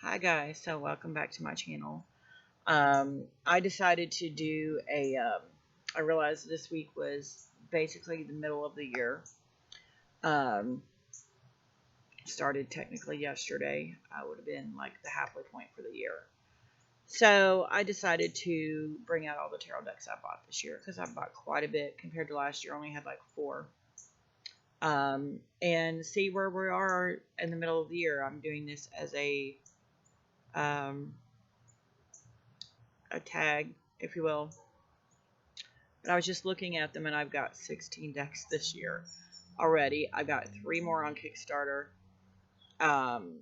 Hi guys, so welcome back to my channel. I decided to do I realized this week was basically the middle of the year. Um, Started technically yesterday. I would have been like the halfway point for the year. So I decided to bring out all the tarot decks I bought this year because I bought quite a bit compared to last year. I only had like 4. And see where we are in the middle of the year. I'm doing this as um, a tag, if you will. But I was just looking at them, and I've got 16 decks this year already. I've got 3 more on Kickstarter. Um,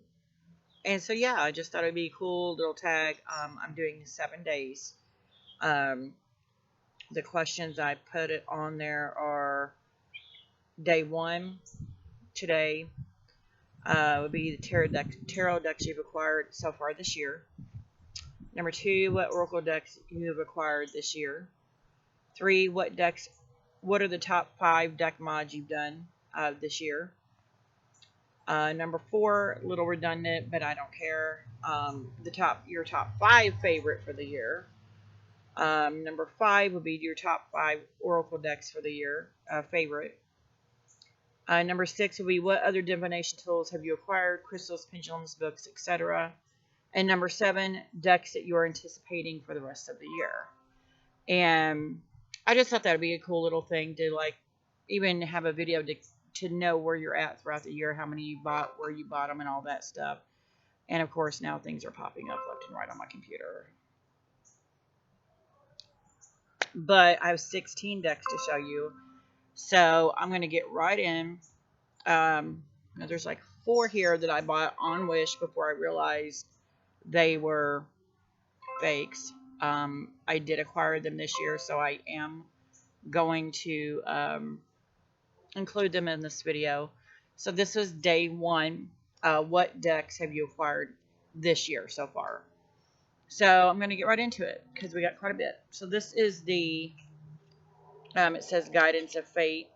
and so, yeah, I just thought it'd be a cool little tag. I'm doing 7 days. The questions I put it on there are day 1, today, would be the tarot decks you've acquired so far this year. Number 2, what oracle decks you have acquired this year. 3, what are the top 5 deck mods you've done this year. Number 4, a little redundant, but I don't care. Your top 5 favorite for the year. Number 5 would be your top 5 oracle decks for the year, favorite. Number 6 would be what other divination tools have you acquired, crystals, pendulums, books, etc. And number 7, decks that you are anticipating for the rest of the year. And I just thought that would be a cool little thing to like even have a video to know where you're at throughout the year, how many you bought, where you bought them, and all that stuff. And of course, now things are popping up left and right on my computer. But I have 16 decks to show you, so I'm going to get right in. There's like 4 here that I bought on Wish before I realized they were fakes. I did acquire them this year, so I am going to include them in this video. So this was day 1. What decks have you acquired this year so far? So I'm going to get right into it because we got quite a bit. So this is the, it says Guidance of Fate.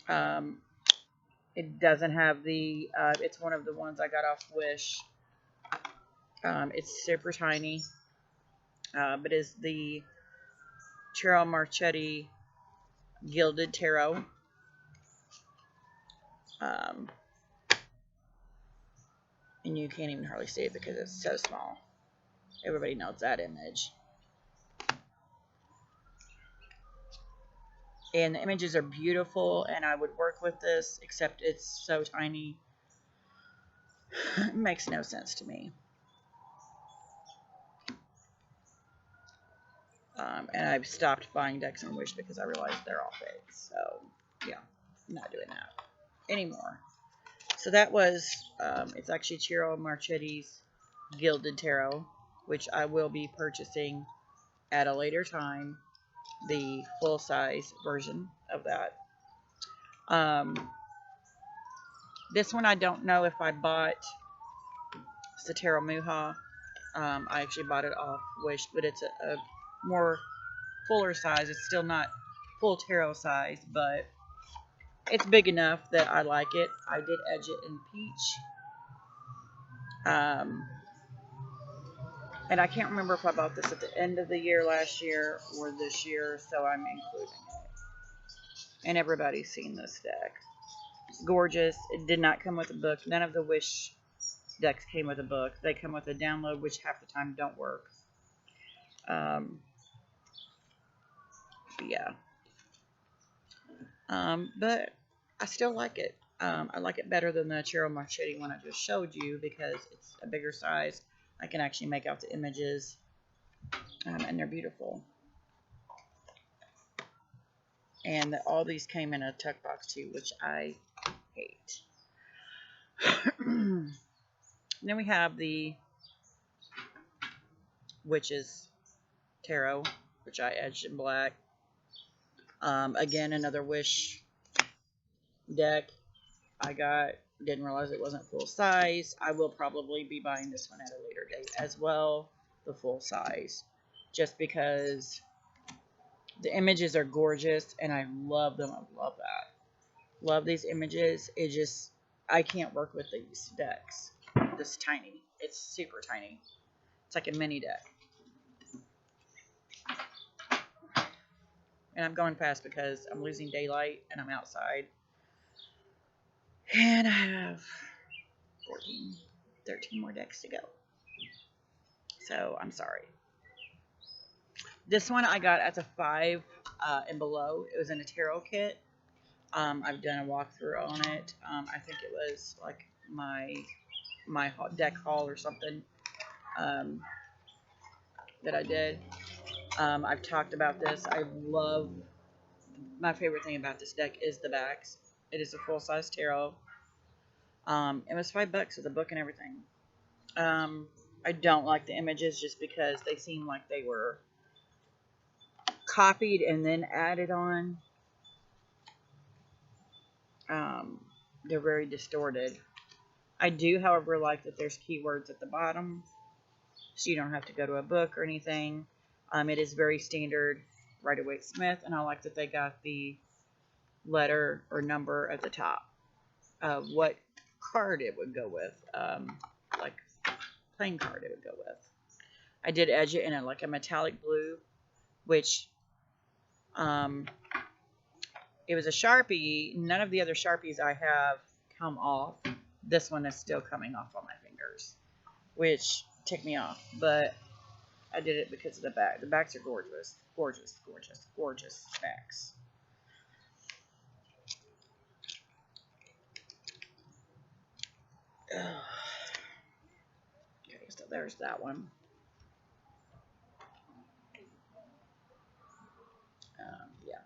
It doesn't have the, it's one of the ones I got off Wish. It's super tiny, but is the Tarot Marchetti Gilded Tarot. And you can't even hardly see it because it's so small. Everybody knows that image. And the images are beautiful, and I would work with this, except it's so tiny. It makes no sense to me. And I've stopped buying decks on Wish because I realized they're all fake. So, yeah, I'm not doing that anymore. So that was, it's actually Tarot Marchetti's Gilded Tarot, which I will be purchasing at a later time, the full-size version of that. This one I don't know if I bought. It's the Tarot Muha. I actually bought it off Wish, but it's a more fuller size. It's still not full tarot size, but it's big enough that I like it. I did edge it in peach. And I can't remember if I bought this at the end of the year last year or this year, so I'm including it. And everybody's seen this deck. It's gorgeous. It did not come with a book. None of the Wish decks came with a book. They come with a download, which half the time don't work. Yeah. But I still like it. I like it better than the Tarot Marchetti one I just showed you because it's a bigger size. I can actually make out the images, and they're beautiful. And all these came in a tuck box too, which I hate. Then we have the Witches Tarot, which I edged in black. Again, another Wish deck I got. Didn't realize it wasn't full size. I will probably be buying this one at a later date as well, the full size, just because the images are gorgeous and I love them. I love that. Love these images. I can't work with these decks. this tiny. It's super tiny. It's like a mini deck. And I'm going fast because I'm losing daylight and I'm outside. And I have 13 more decks to go. So I'm sorry. This one I got at the 5 and below. It was in a tarot kit. I've done a walkthrough on it. I think it was like my deck haul or something that I did. I've talked about this. I love, my favorite thing about this deck is the backs. It is a full-size tarot. It was $5 with a book and everything. I don't like the images just because they seem like they were copied and then added on. They're very distorted. I do, however, like that there's keywords at the bottom, so you don't have to go to a book or anything. It is very standard Rider-Waite-Smith, and I like that they got the letter or number at the top of what card it would go with, like playing card it would go with. I did edge it in a metallic blue, which it was a Sharpie. None of the other Sharpies I have come off. This one is still coming off on my fingers, which ticked me off, but I did it because of the back. The backs are gorgeous. Gorgeous, gorgeous, gorgeous backs. Okay, so there's that one. Yeah.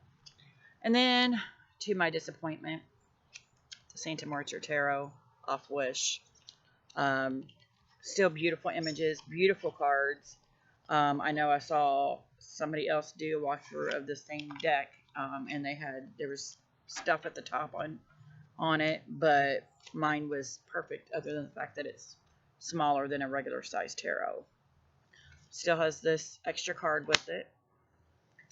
And then, to my disappointment, the Santa Marcia Tarot off Wish. Still beautiful images, beautiful cards. I know I saw somebody else do a walkthrough of the same deck, and there was stuff at the top on it, but mine was perfect other than the fact that it's smaller than a regular size tarot. Still has this extra card with it,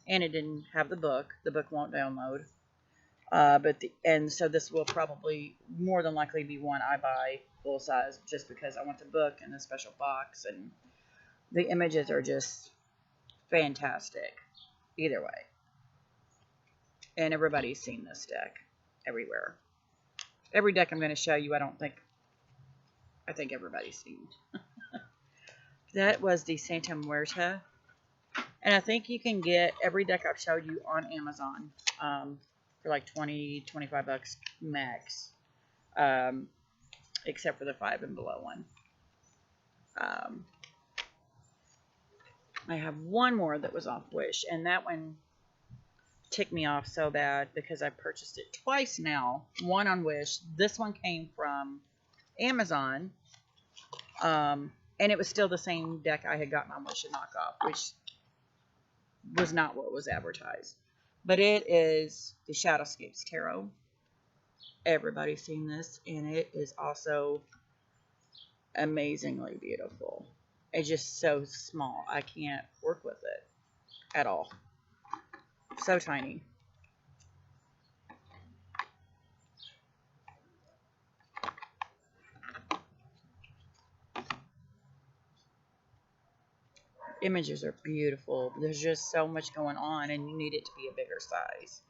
and it didn't have the book. The book won't download. So this will probably more than likely be one I buy full size just because I want the book and the special box, and the images are just fantastic either way. And everybody's seen this deck everywhere. Every deck I'm going to show you, I think everybody's seen. That was the Santa Muerta. And I think you can get every deck I've showed you on Amazon for like $20-25 max, except for the 5 and below one. I have one more that was off Wish, and that one ticked me off so bad because I purchased it twice now. One on Wish. This one came from Amazon, and it was still the same deck I had gotten on Wish and knockoff, which was not what was advertised. But it is the Shadowscapes Tarot. Everybody's seen this, and it is also amazingly beautiful. It's just so small. I can't work with it at all. So tiny. Images are beautiful. There's just so much going on, and you need it to be a bigger size.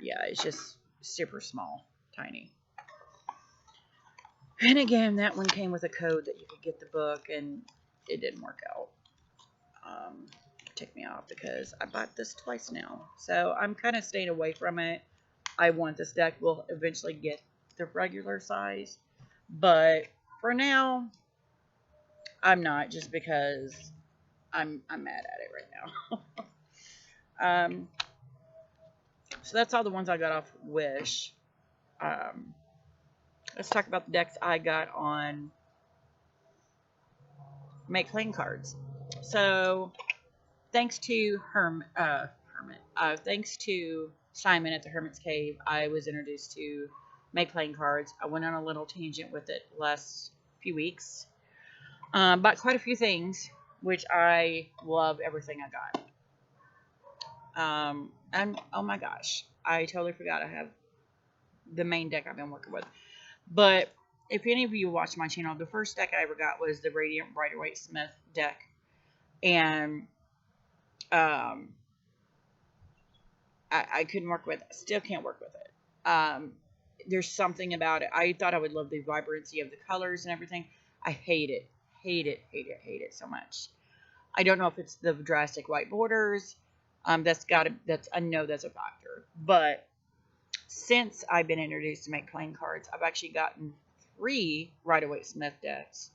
Yeah, it's just super small, tiny. And again, that one came with a code that you could get the book, and it didn't work out. Ticked me off because I bought this twice now. So I'm kind of staying away from it. I want this deck. We'll eventually get the regular size. But for now, I'm not, just because I'm mad at it right now. So that's all the ones I got off Wish. Let's talk about the decks I got on Make Playing Cards. So thanks to thanks to Simon at the Hermit's Cave, I was introduced to Make Playing Cards. I went on a little tangent with it last few weeks. Bought quite a few things, which I love everything I got. And oh my gosh, I totally forgot I have the main deck I've been working with. But if any of you watch my channel, the first deck I ever got was the Radiant Rider-Waite Smith deck. And I couldn't work with it. Still can't work with it. There's something about it. I thought I would love the vibrancy of the colors and everything. I hate it. Hate it, hate it, hate it so much. I don't know if it's the drastic white borders. I know that's a factor. But since I've been introduced to make playing cards, I've actually gotten 3 Rider-Waite Smith decks.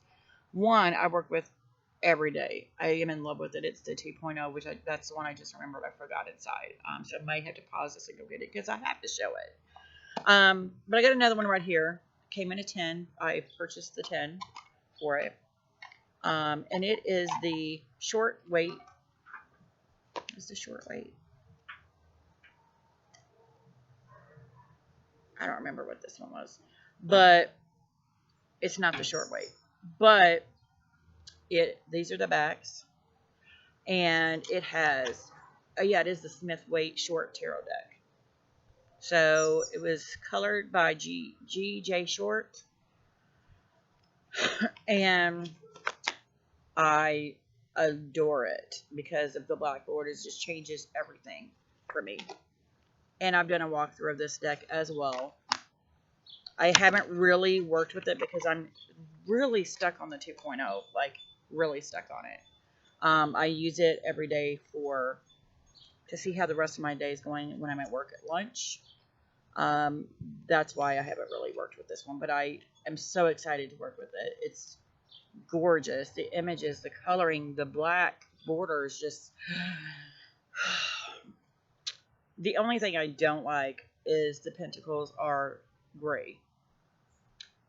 One I work with every day. I am in love with it. It's the 2.0, which that's the one I just remembered I forgot inside. So I might have to pause this and go get it because I have to show it. But I got another one right here. Came in a 10. I purchased the 10 for it. And it is the short weight. It's the short weight. I don't remember what this one was, but it's not the short weight. But these are the backs, and it has, it is the Smith Waite Short Tarot deck. So it was colored by G.J. Short, and I adore it because of the black borders. Just changes everything for me. And I've done a walkthrough of this deck as well. I haven't really worked with it because I'm really stuck on the 2.0, like really stuck on it. I use it every day to see how the rest of my day is going when I'm at work at lunch. That's why I haven't really worked with this one, but I am so excited to work with it. It's gorgeous. The images, the coloring, the black borders, just... The only thing I don't like is the pentacles are gray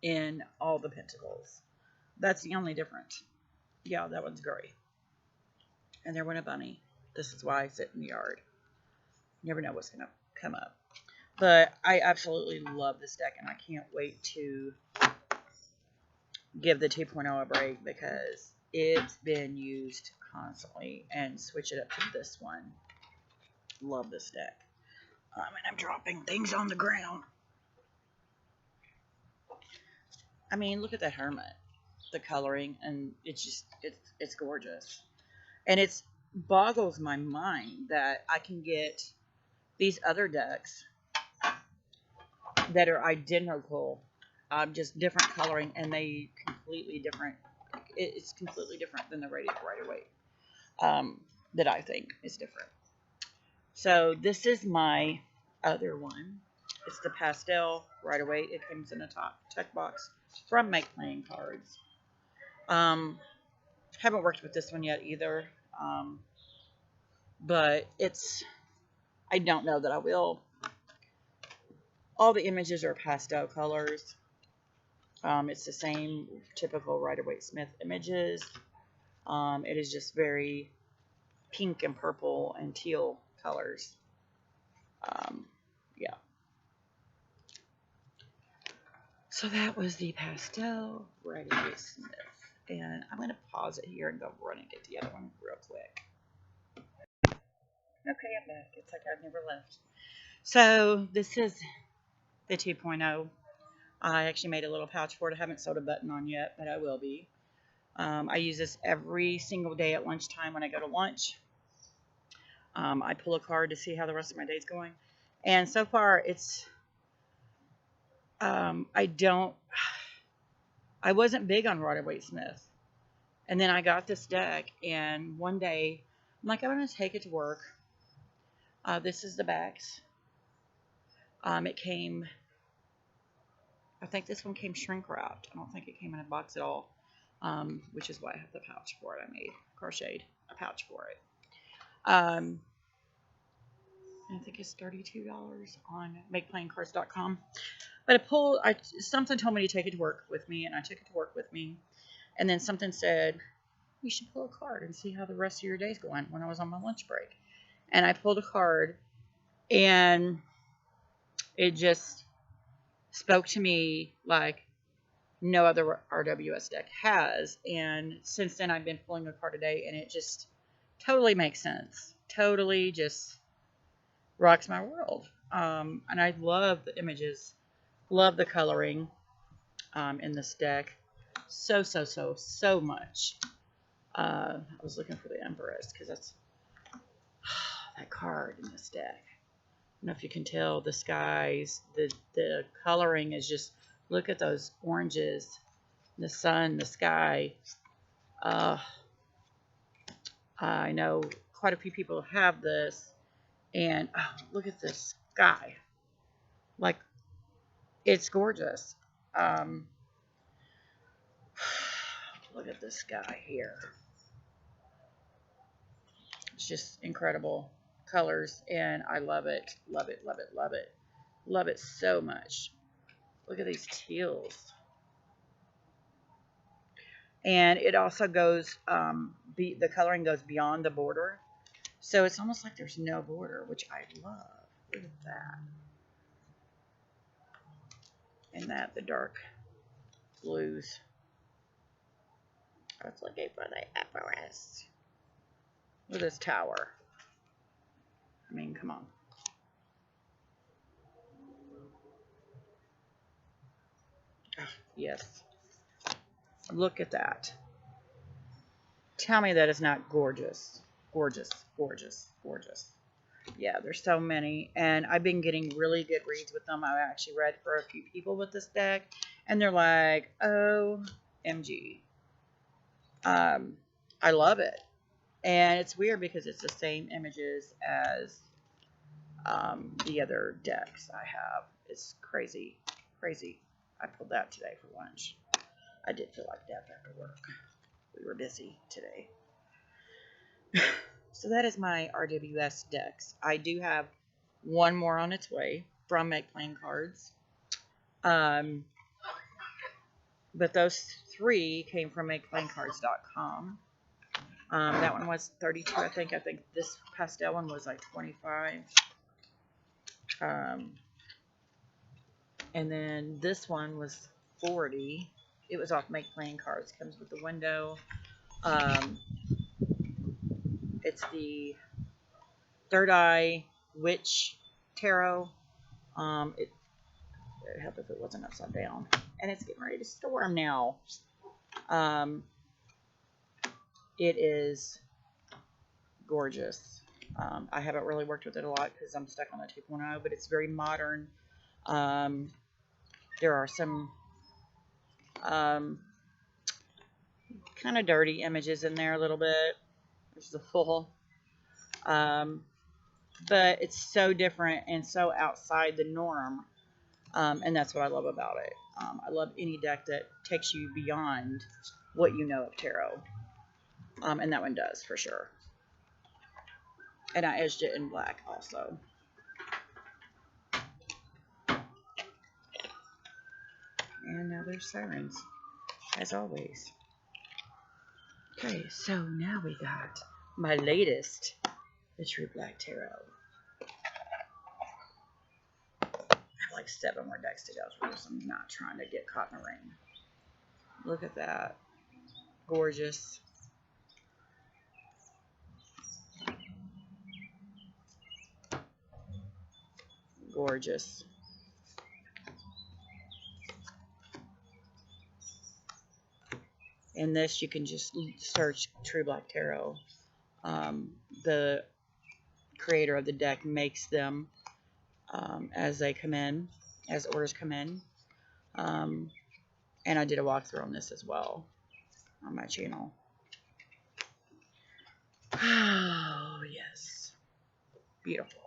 in all the pentacles. That's the only difference. Yeah, that one's gray. And there went a bunny. This is why I sit in the yard. You never know what's going to come up. But I absolutely love this deck, and I can't wait to give the 2.0 a break because it's been used constantly, and switch it up to this one. Love this deck. And I'm dropping things on the ground. I mean, look at the Hermit. The coloring, and it's gorgeous. And it boggles my mind that I can get these other decks that are identical, just different coloring, and they completely different. It's completely different than the Radiant Rider-Waite that I think is different. So this is my other one. It's the pastel Rider-Waite. It comes in a tech box from Make Playing Cards. Haven't worked with this one yet either. But I don't know that I will. All the images are pastel colors. It's the same typical Rider-Waite Smith images. It is just very pink and purple and teal colors. Yeah. So that was the pastel Rider-Waite Smith. And I'm going to pause it here and go run and get the other one real quick. Okay, I'm back. It's like I've never left. So this is the 2.0. I actually made a little pouch for it. I haven't sewed a button on yet, but I will be. I use this every single day at lunchtime when I go to lunch. I pull a card to see how the rest of my day is going. And so far, I wasn't big on Rider-Waite Smith. And then I got this deck, and one day, I'm like, I'm going to take it to work. This is the backs. It came, I think this one came shrink wrapped. I don't think it came in a box at all, which is why I have the pouch for it. I crocheted a pouch for it. I think it's $32 on makeplayingcards.com. But something told me to take it to work with me, and I took it to work with me. And then something said, you should pull a card and see how the rest of your day's going when I was on my lunch break. And I pulled a card, and it just spoke to me like no other RWS deck has. And since then, I've been pulling a card a day, and it just totally makes sense. Totally just rocks my world. And I love the images, love the coloring. in this deck. So much. I was looking for the Empress because that's that card in this deck. I don't know if you can tell the skies, the coloring is just, look at those oranges, the sun, the sky. I know quite a few people have this, and look at this sky. Like, it's gorgeous. Look at this guy here. It's just incredible colors, and I love it. Love it, love it, love it. Love it so much. Look at these teals. And it also goes, the coloring goes beyond the border. So it's almost like there's no border, which I love. Look at that. And that, the dark blues. I was looking for the Empress. Look at this tower. I mean, come on. Yes. Look at that. Tell me that is not gorgeous. Gorgeous, gorgeous, gorgeous. Yeah, there's so many. And I've been getting really good reads with them. I've actually read for a few people with this deck. And they're like, OMG. I love it. And it's weird because it's the same images as the other decks I have. It's crazy. Crazy. I pulled that today for lunch. I did feel like death after work. We were busy today. So that is my RWS decks. I do have one more on its way from Make Playing Cards. But those 3 came from MakePlayingCards.com. That one was 32, I think. I think this pastel one was like 25. And then this one was 40. It was off Make Playing Cards. Comes with the window. It's the Third Eye Witch Tarot. It would help if it wasn't upside down. And it's getting ready to storm now. It is gorgeous. I haven't really worked with it a lot because I'm stuck on the 2.0, but it's very modern. There are some kind of dirty images in there a little bit. There's the full. But it's so different and so outside the norm. And that's what I love about it. I love any deck that takes you beyond what you know of tarot. And that one does, for sure. And I edged it in black also. And now there's sirens, as always. Okay, so now we got my latest, the True Black Tarot. I have like 7 more decks to go through, so I'm not trying to get caught in the rain. Look at that. Gorgeous. Gorgeous. In this, you can just search True Black Tarot. The creator of the deck makes them as they come in, as orders come in. And I did a walkthrough on this as well on my channel. Oh, yes. Beautiful.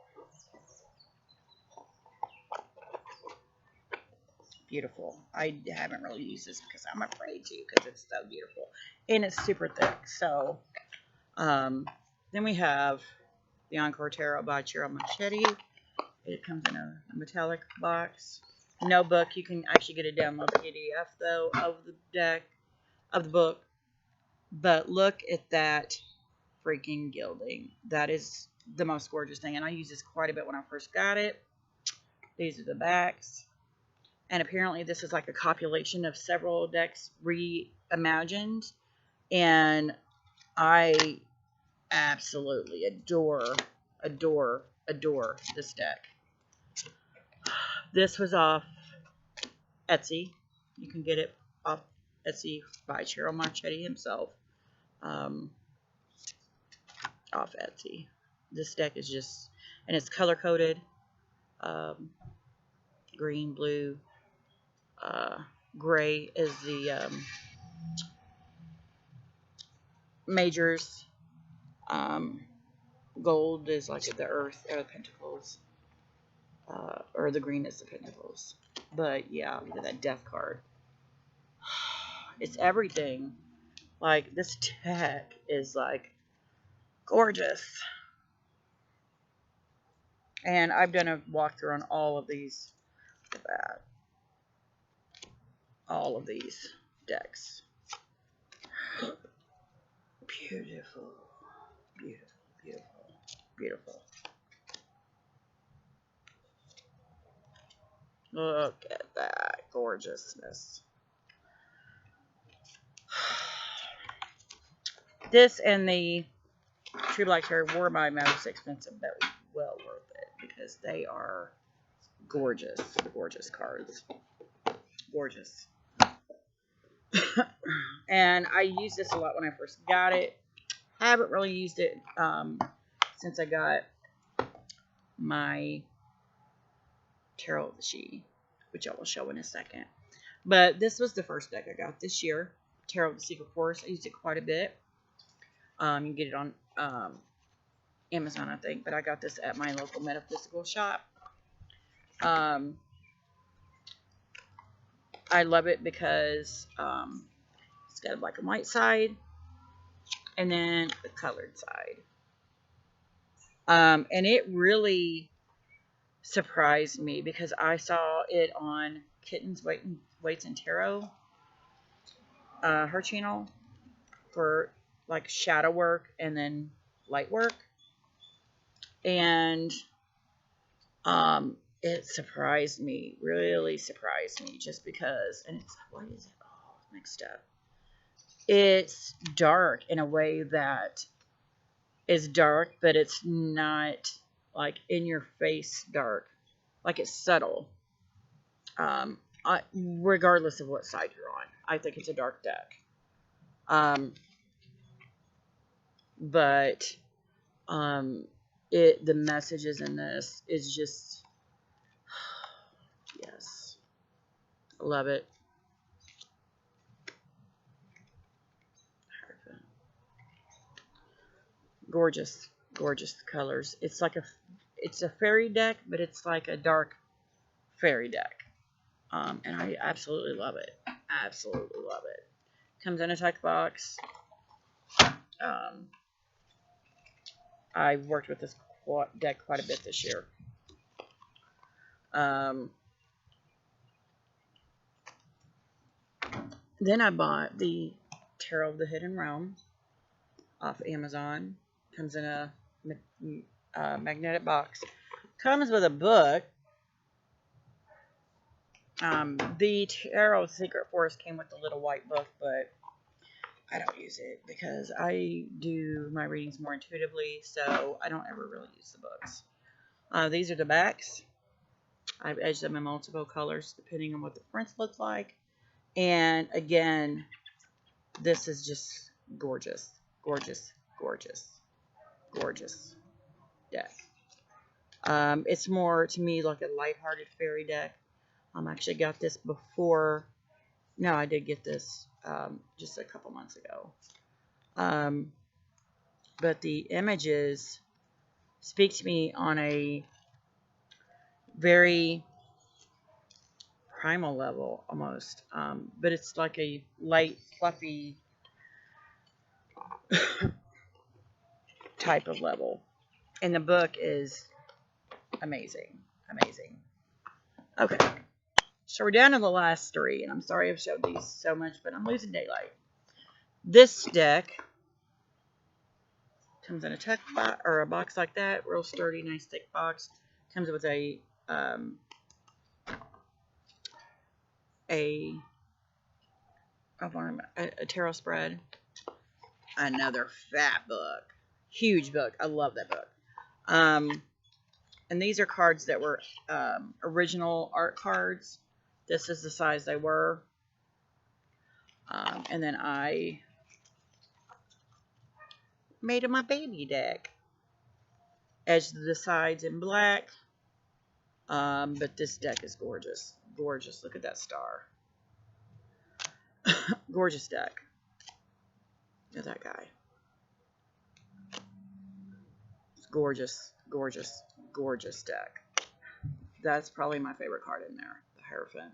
Beautiful. I haven't really used this because I'm afraid to, because it's so beautiful. And it's super thick. So, then we have the Encore Tarot by Cheryl Machete. It comes in a metallic box. No book. You can actually get a download PDF, though, of the deck, of the book. But look at that freaking gilding. That is the most gorgeous thing. And I used this quite a bit when I first got it. These are the backs. And apparently this is like a compilation of several decks reimagined. And I absolutely adore this deck. This was off Etsy. You can get it off Etsy by Cheryl Marchetti himself. Off Etsy. This deck is just, and it's color coded. Green, blue, gray is the majors. Gold is like the earth or the pentacles. Or the green is the pentacles. But yeah, look at that death card. It's everything. Like, this deck is like gorgeous. And I've done a walkthrough on all of these. Look at that. All of these decks. Beautiful. Beautiful. Beautiful. Beautiful. Look at that gorgeousness. This and the True Black Cherry were my most expensive, but well worth it because they are gorgeous. Gorgeous cards. Gorgeous. And I used this a lot when I first got it. Haven't really used it since I got my Tarot of the She, which I will show in a second. But this was the first deck I got this year. Tarot of the Secret Force. I used it quite a bit. You can get it on Amazon, I think. But I got this at my local metaphysical shop. I love it because it's got a black and white side. And then the colored side. And it really surprised me because I saw it on Kittens Weights and Tarot, her channel, for like shadow work and then light work. And it surprised me, really surprised me, just because, and it's, what is it? Oh, mixed up. It's dark in a way that is dark, but it's not like in your face dark. Like, it's subtle. Regardless of what side you're on. I think it's a dark deck. But the messages in this is just, yes. I love it. Gorgeous, gorgeous colors. It's like it's a fairy deck, but it's like a dark fairy deck. And I absolutely love it. Absolutely love it. Comes in a tech box. I've worked with this deck quite a bit this year. Then I bought the Tarot of the Hidden Realm off Amazon. Comes in a magnetic box. Comes with a book. The Tarot Secret Force came with a little white book, but I don't use it because I do my readings more intuitively, so I don't ever really use the books. These are the backs. I've edged them in multiple colors depending on what the prints look like. And again, this is just gorgeous, gorgeous, gorgeous, gorgeous deck. It's more, to me, like a lighthearted fairy deck. I actually got this before. No, I did get this just a couple months ago. But the images speak to me on a very primal level almost. But it's like a light, fluffy type of level. And the book is amazing. Amazing. Okay. So we're down to the last three, and I'm sorry I've showed these so much, but I'm losing daylight. This deck comes in a tech box, or a box like that, real sturdy, nice thick box. Comes with a tarot spread. Another fat book, huge book. I love that book. And these are cards that were original art cards. This is the size they were. And then I made my baby deck. Edged the sides in black. But this deck is gorgeous. Gorgeous. Look at that star. Gorgeous deck. Look at that guy. It's gorgeous, gorgeous, gorgeous deck. That's probably my favorite card in there, the Hierophant.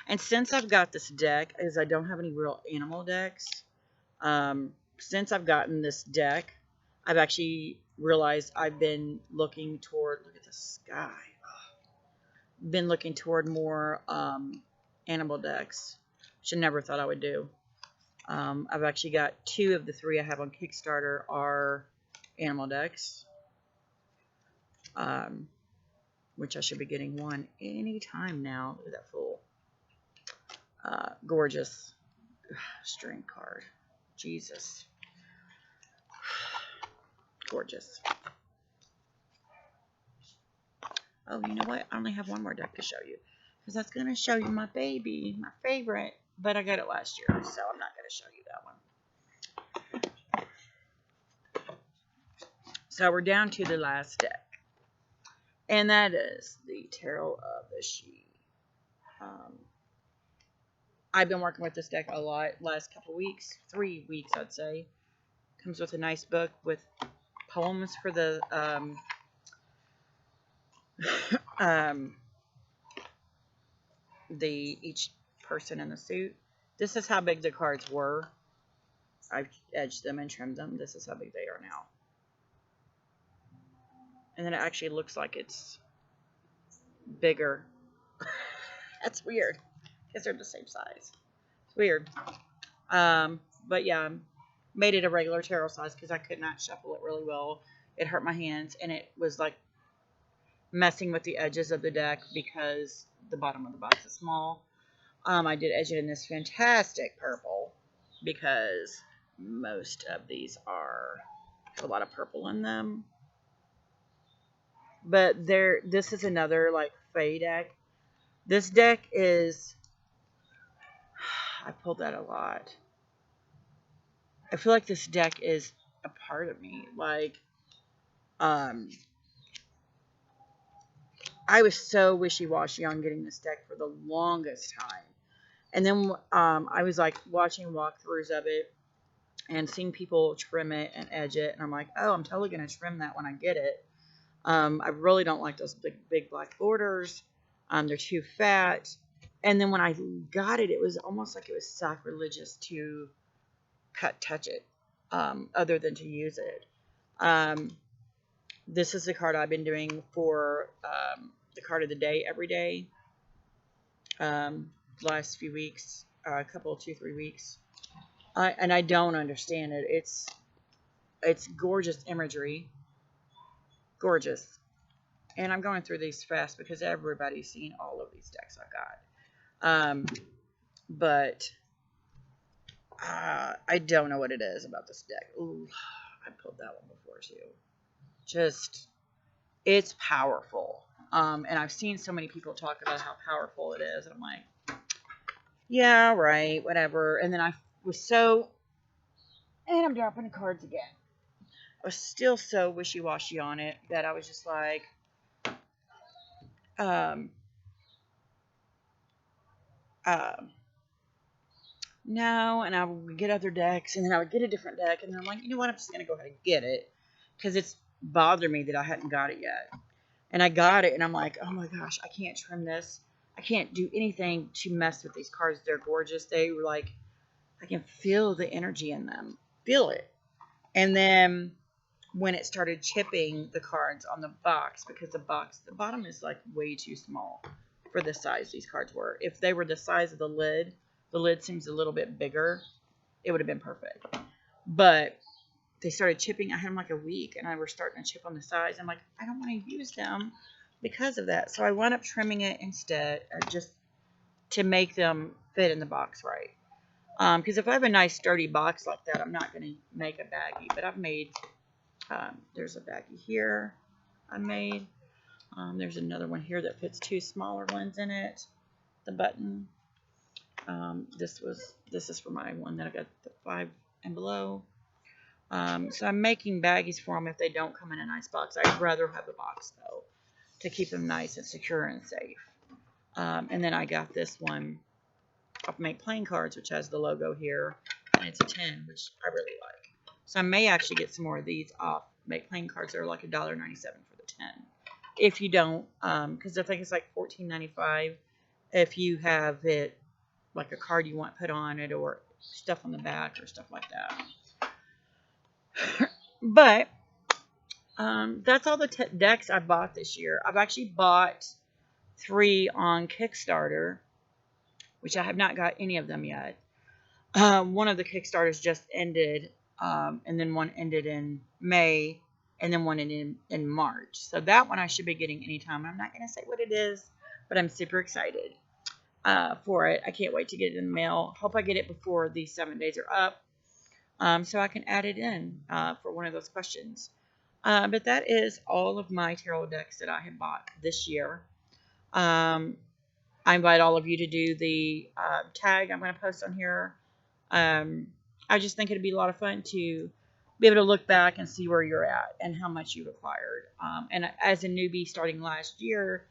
And since I've got this deck, as I don't have any real animal decks, since I've gotten this deck, I've actually realized I've been looking toward, look at the sky, been looking toward more animal decks, which I never thought I would do. I've actually got 2 of the 3 I have on Kickstarter are animal decks, which I should be getting one anytime now. Look at that fool. Gorgeous. String card. Jesus. Gorgeous. Oh, you know what? I only have one more deck to show you. Because I was going to show you my baby, my favorite. But I got it last year, so I'm not going to show you that one. So we're down to the last deck. And that is the Tarot of the She. I've been working with this deck a lot last couple weeks. 3 weeks, I'd say. Comes with a nice book with poems for the each person in the suit. This is how big the cards were. I've edged them and trimmed them. This is how big they are now. And then it actually looks like it's bigger. That's weird, because they're the same size. It's weird. But yeah, made it a regular tarot size because I could not shuffle it really well. It hurt my hands, and it was like messing with the edges of the deck because the bottom of the box is small. I did edge it in this fantastic purple because most of these have a lot of purple in them. But this is another like Fae deck. This deck is, I pulled that a lot. I feel like this deck is a part of me. Like, I was so wishy-washy on getting this deck for the longest time. And then I was like watching walkthroughs of it and seeing people trim it and edge it. And I'm like, oh, I'm totally going to trim that when I get it. I really don't like those big black borders. They're too fat. And then when I got it, it was almost like it was sacrilegious to touch it, other than to use it. This is the card I've been doing for the card of the day every day. Last few weeks, a couple, 2-3 weeks. And I don't understand it. It's gorgeous imagery. Gorgeous. And I'm going through these fast because everybody's seen all of these decks I've got. But I don't know what it is about this deck. Ooh, I pulled that one before too. Just, it's powerful. And I've seen so many people talk about how powerful it is. And I'm like, yeah, right, whatever. And then I was so, and I'm dropping the cards again. I was still so wishy-washy on it that I was just like, no, and I would get other decks, and then I would get a different deck, and then I'm like, you know what, I'm just going to go ahead and get it, because it's bothered me that I hadn't got it yet. And I got it, and I'm like, oh my gosh, I can't trim this. I can't do anything to mess with these cards. They're gorgeous. They were like, I can feel the energy in them. Feel it. And then when it started chipping the cards on the box, because the bottom is like way too small for the size these cards were. If they were the size of the lid seems a little bit bigger, it would have been perfect. But they started chipping. I had them like a week, and I were starting to chip on the sides. I'm like, I don't want to use them because of that. So I wound up trimming it instead, just to make them fit in the box right. Because if I have a nice sturdy box like that, I'm not going to make a baggie. But I've made, there's a baggie here I made. There's another one here that fits 2 smaller ones in it. The button. This is for my one that I got the 5 and below. So I'm making baggies for them if they don't come in a nice box. I'd rather have a box though, to keep them nice and secure and safe. And then I got this one off Make Playing Cards, which has the logo here, and it's a 10, which I really like. So I may actually get some more of these off Make Playing Cards. They're like $1.97 for the 10. If you don't, because I think it's like $14.95 if you have it like a card you want put on it or stuff on the back or stuff like that. But that's all the decks I bought this year. I've actually bought 3 on Kickstarter, which I have not got any of them yet. One of the Kickstarters just ended, and then one ended in May, and then one in March. So that one I should be getting anytime. I'm not going to say what it is, but I'm super excited for it. I can't wait to get it in the mail. Hope I get it before these 7 days are up, so I can add it in for one of those questions. But that is all of my tarot decks that I have bought this year. I invite all of you to do the tag I'm going to post on here. I just think it'd be a lot of fun to be able to look back and see where you're at and how much you've acquired. And as a newbie starting last year,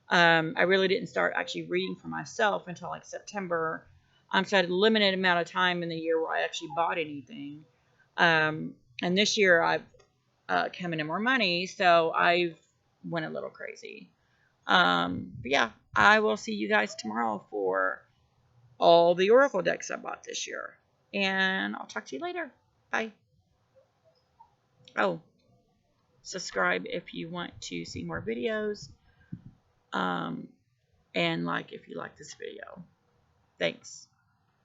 I really didn't start actually reading for myself until like September. So I had a limited amount of time in the year where I actually bought anything. And this year I've come into more money, so I've went a little crazy. But yeah, I will see you guys tomorrow for all the Oracle decks I bought this year. And I'll talk to you later. Bye. Oh, subscribe if you want to see more videos. And like if you like this video. Thanks.